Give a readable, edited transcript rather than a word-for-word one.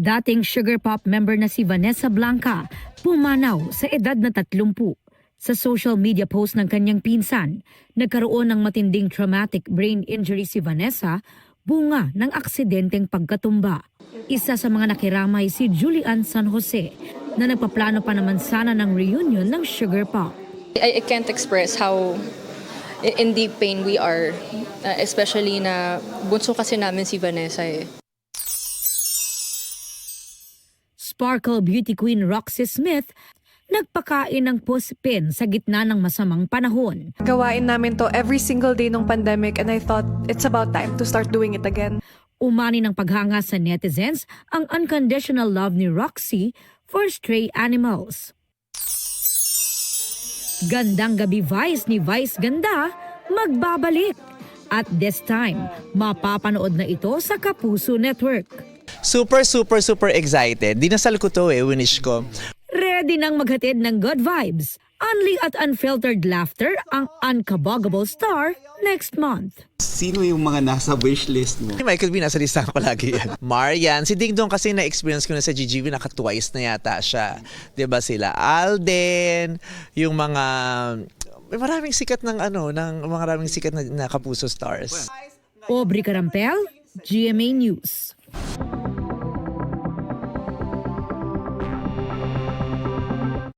Dating Sugar Pop member na si Vanessa Blanca, pumanaw sa edad na 30. Sa social media post ng kanyang pinsan, nagkaroon ng matinding traumatic brain injury si Vanessa, bunga ng aksidenteng pagkatumba. Isa sa mga nakiramay si Julian San Jose, na nagpaplano pa naman sana ng reunion ng Sugar Pop. I can't express how in deep pain we are, especially na bunso kasi namin si Vanessa eh. Sparkle beauty queen Roxy Smith, nagpakain ng puspin sa gitna ng masamang panahon. Gawain namin to every single day ng pandemic and I thought it's about time to start doing it again. Umani ng paghanga sa netizens ang unconditional love ni Roxy for stray animals. Gandang Gabi Vice ni Vice Ganda magbabalik. At this time, mapapanood na ito sa Kapuso Network. Super excited. Dinasal ko to winish ko. Ready nang maghatid ng good vibes, unli at unfiltered laughter ang unkabogable star next month. Sino yung mga nasa wishlist mo? Michael B, nasa listahan ko lagi yan. Marian, si Ding Dong kasi na-experience ko na sa GGV, naka-twice na yata siya. 'Di ba sila? Alden, yung mga maraming sikat ng maraming sikat na Kapuso stars. Aubrey Carampel, GMA News.